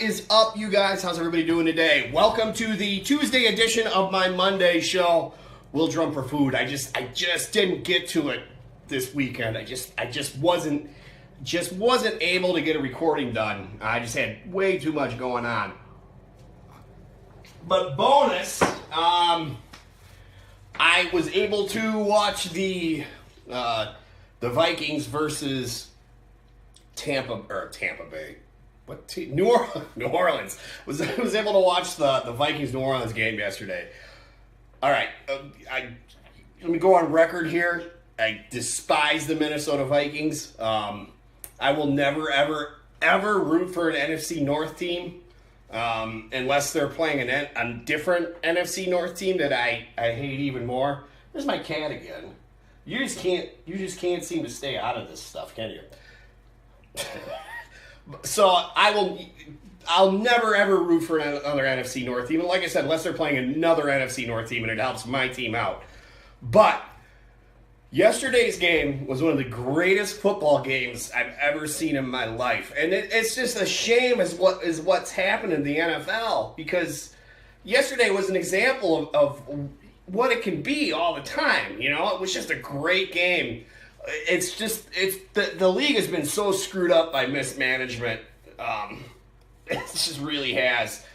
is up, you guys? How's everybody doing today? Welcome to the Tuesday edition of my Monday show. We'll drum for food. I just didn't get to it this weekend. I just wasn't able to get a recording done. I just had way too much going on. But bonus, I was able to watch the Vikings versus Tampa Bay. What team? New Orleans. Was able to watch the Vikings New Orleans game yesterday. All right, let me go on record here. I despise the Minnesota Vikings. I will never ever root for an NFC North team unless they're playing a different NFC North team that I hate even more. There's my cat again. You just can't seem to stay out of this stuff, can you? So I'll never ever root for another NFC North team. And like I said, unless they're playing another NFC North team and it helps my team out. But yesterday's game was one of the greatest football games I've ever seen in my life. And it's just a shame is what's happened in the NFL, because yesterday was an example of what it can be all the time. You know, it was just a great game. The league has been so screwed up by mismanagement. It just really has.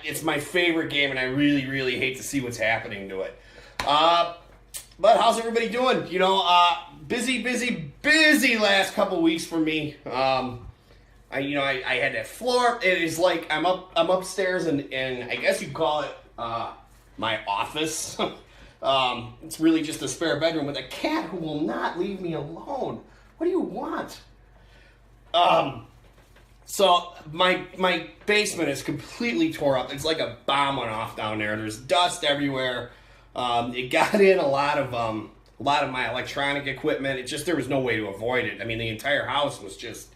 It's my favorite game, and I really hate to see what's happening to it. But how's everybody doing? You know, busy last couple weeks for me. I had that floor. It is like I'm upstairs, and I guess you'd call it my office. It's really just a spare bedroom with a cat who will not leave me alone. What do you want? So my basement is completely tore up. It's like a bomb went off down there. There's dust everywhere. It got in a lot of my electronic equipment. There was no way to avoid it. I mean, the entire house was just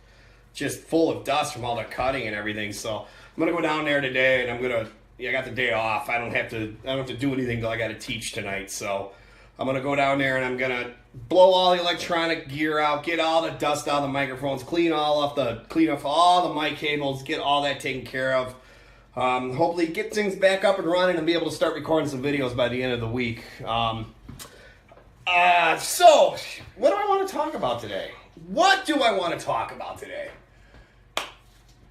full of dust from all the cutting and everything. So I'm gonna go down there today, and I got the day off. I don't have to do anything till I got to teach tonight. So I'm gonna go down there and I'm gonna blow all the electronic gear out, get all the dust out of the microphones, clean off all the mic cables, get all that taken care of. Hopefully get things back up and running and be able to start recording some videos by the end of the week. So what do I want to talk about today?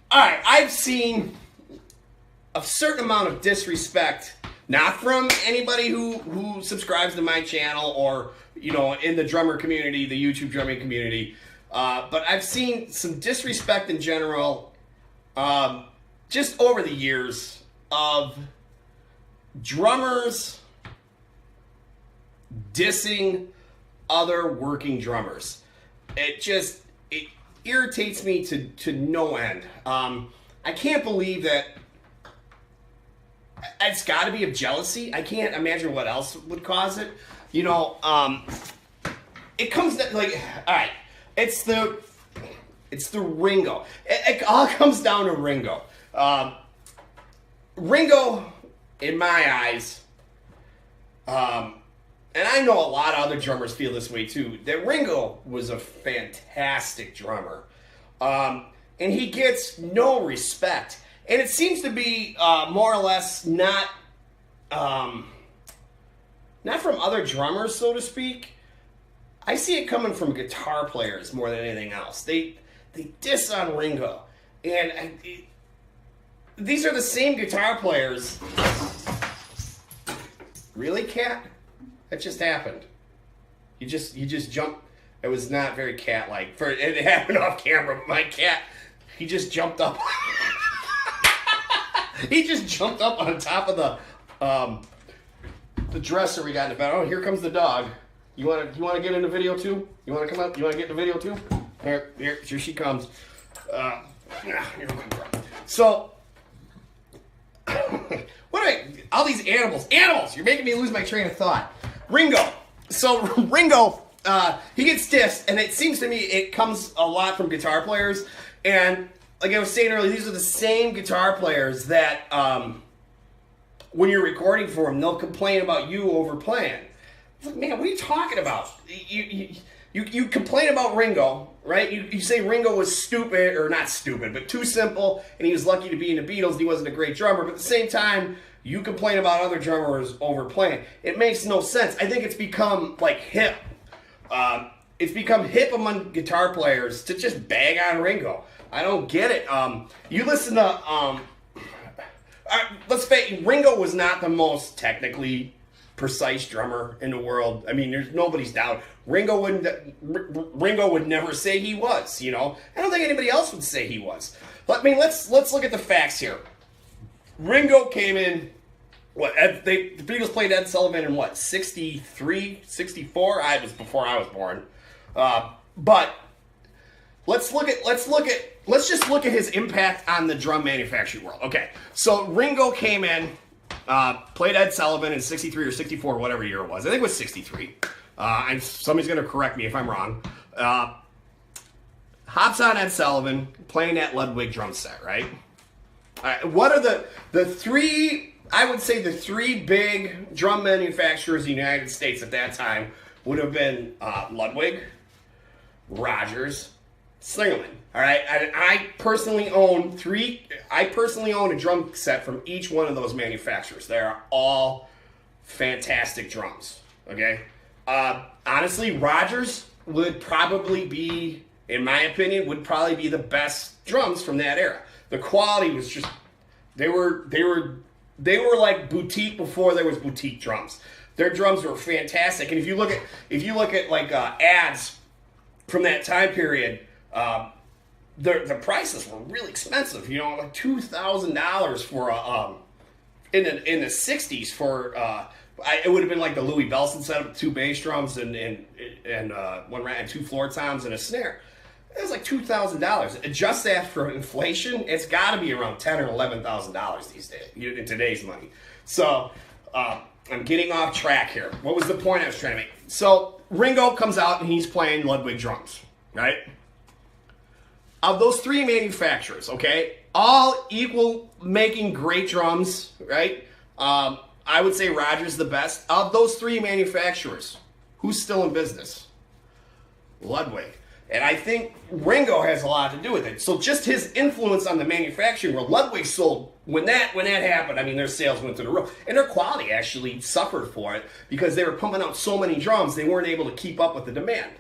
All right, I've seen a certain amount of disrespect, not from anybody who subscribes to my channel or, you know, in the drummer community, the YouTube drumming community, but I've seen some disrespect in general, just over the years, of drummers dissing other working drummers. It irritates me to no end. I can't believe that. It's got to be of jealousy. I can't imagine what else would cause it. You know, it comes to, like, all right, it's the Ringo. It all comes down to Ringo. Ringo, in my eyes, and I know a lot of other drummers feel this way too, that Ringo was a fantastic drummer. And he gets no respect. And it seems to be more or less not from other drummers, so to speak. I see it coming from guitar players more than anything else. They diss on Ringo, and these are the same guitar players. Really, cat? That just happened. You just jumped. It was not very cat-like. It happened off camera. My cat, he just jumped up. He just jumped up on top of the dresser we got in the bed. Oh, here comes the dog. You want to get in the video too? You want to come up? You want to get in the video too? Here she comes. So, all these animals, you're making me lose my train of thought. Ringo. So Ringo, he gets dissed, and it seems to me it comes a lot from guitar players. And like I was saying earlier, these are the same guitar players that, when you're recording for them, they'll complain about you overplaying. It's like, man, what are you talking about? you complain about Ringo, right? You say Ringo was stupid, or not stupid, but too simple, and he was lucky to be in the Beatles, and he wasn't a great drummer. But at the same time, you complain about other drummers overplaying. It makes no sense. I think it's become like hip. It's become hip among guitar players to just bag on Ringo. I don't get it. You listen to let's face, Ringo was not the most technically precise drummer in the world. I mean, there's nobody's doubt. Ringo would never say he was. You know, I don't think anybody else would say he was. But I mean, let's look at the facts here. Ringo came in. What the Beatles played Ed Sullivan in what, 63, 64? I was before I was born. But let's just look at his impact on the drum manufacturing world. Okay, so Ringo came in, played Ed Sullivan in 63 or 64, whatever year it was. I think it was 63. And somebody's going to correct me if I'm wrong. Hops on Ed Sullivan, playing that Ludwig drum set, right? What are the three, I would say the three big drum manufacturers in the United States at that time would have been Ludwig, Rogers, Slingerland. All right, I personally own a drum set from each one of those manufacturers. They are all fantastic drums. Okay, honestly, Rogers would probably be, in my opinion, would probably be the best drums from that era. The quality was just, they were like boutique before there was boutique drums. Their drums were fantastic, and if you look at like ads from that time period, the prices were really expensive. You know, like $2,000 for in the '60s for it would have been like the Louis Bellson setup with 2 bass drums and one rant and 2 floor toms and a snare. It was like $2,000. Adjust that for inflation, it's got to be around $10,000 or $11,000 these days in today's money. So I'm getting off track here. What was the point I was trying to make? So Ringo comes out and he's playing Ludwig drums, right? Of those 3 manufacturers, okay, all equal, making great drums, right? I would say Rogers the best. Of those 3 manufacturers, who's still in business? Ludwig. And I think Ringo has a lot to do with it. So just his influence on the manufacturing world, Ludwig sold, when that happened, I mean, their sales went through the roof. And their quality actually suffered for it because they were pumping out so many drums, they weren't able to keep up with the demand.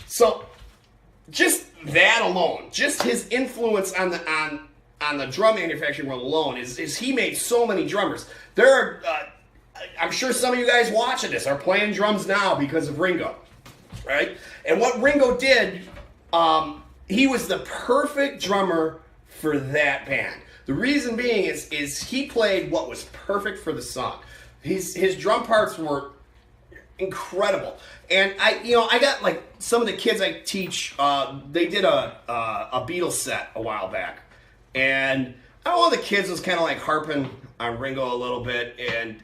So just that alone, just his influence on the drum manufacturing world alone is he made so many drummers. There are, I'm sure some of you guys watching this are playing drums now because of Ringo, right? And what Ringo did, he was the perfect drummer for that band. The reason being is he played what was perfect for the song. His drum parts were incredible. And I got like some of the kids I teach, they did a Beatles set a while back. And one of the kids was kind of like harping on Ringo a little bit, and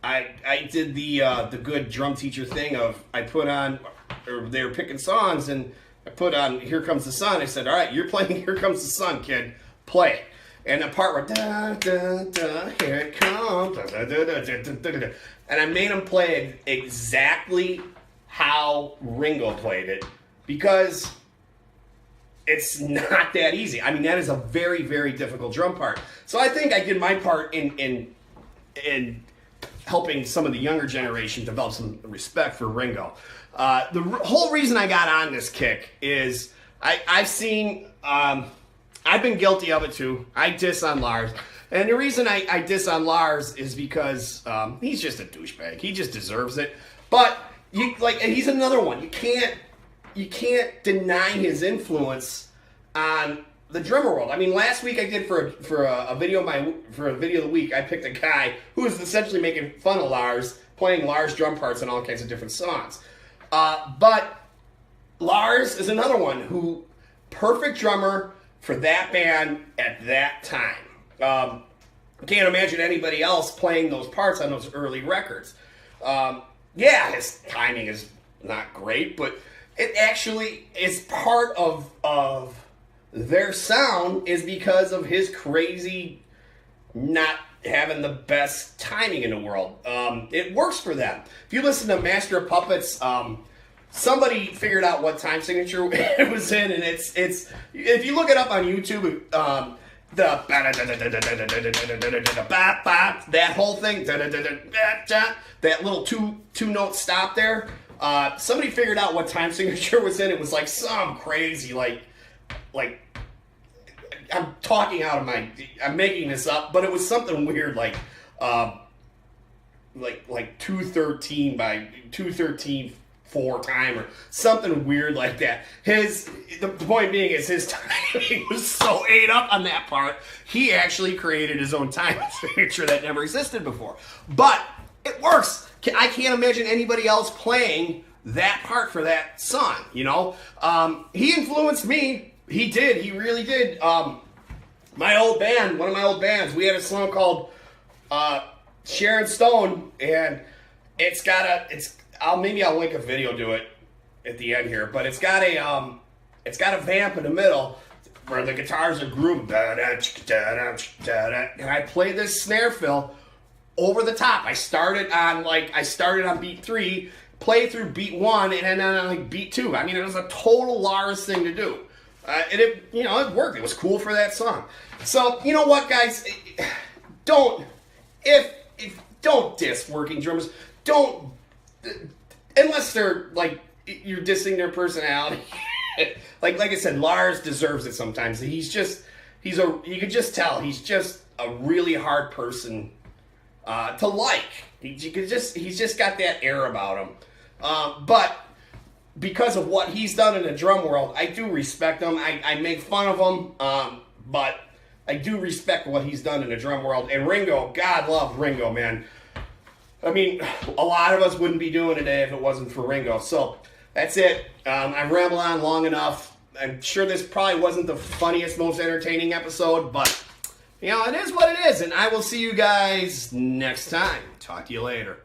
I did the good drum teacher thing of I put on, or they were picking songs, and I put on Here Comes the Sun. I said, all right, you're playing Here Comes the Sun, kid. Play it. And the part where, da, da, da, here it comes, da, da, da, da, da, da, da. And I made him play it exactly how Ringo played it, because it's not that easy. I mean, that is a very, very difficult drum part. So I think I did my part in helping some of the younger generation develop some respect for Ringo. The whole reason I got on this kick is I've seen, I've been guilty of it too. I diss on Lars. And the reason I diss on Lars is because he's just a douchebag. He just deserves it. But and he's another one. You can't deny his influence on the drummer world. I mean, last week I did for a video of the week, I picked a guy who was essentially making fun of Lars, playing Lars drum parts on all kinds of different songs. But Lars is another one who, perfect drummer for that band at that time. Can't imagine anybody else playing those parts on those early records. Yeah, his timing is not great, but it actually is part of their sound is because of his crazy not having the best timing in the world. It works for them. If you listen to Master of Puppets, somebody figured out what time signature it was in, and it's if you look it up on YouTube, that whole thing, that little two-note stop there, somebody figured out what time signature was in. It was like some crazy, like I'm talking out of I'm making this up, but it was something weird, like 213 by 213 4 time or something weird like that. The point being is his timing was so ate up on that part, he actually created his own time signature that never existed before. But it works. I can't imagine anybody else playing that part for that song, you know? He influenced me. He did. He really did. My old band, one of my old bands, we had a song called Sharon Stone, and maybe I'll link a video to it at the end here, but it's got a vamp in the middle where the guitars are grooved, and I play this snare fill over the top. I started on beat 3, played through beat 1, and then on like beat 2. I mean, it was a total Lars thing to do. And it worked. It was cool for that song. So, you know what, guys? Don't diss working drummers. Don't, unless they're like, you're dissing their personality. like I said, Lars deserves it sometimes. You could just tell he's just a really hard person to like. He's just got that air about him. But because of what he's done in the drum world, I do respect him. I make fun of him, but I do respect what he's done in the drum world. And Ringo, God love Ringo, man. I mean, a lot of us wouldn't be doing it today if it wasn't for Ringo. So that's it. I've rambled on long enough. I'm sure this probably wasn't the funniest, most entertaining episode, but, it is what it is. And I will see you guys next time. Talk to you later.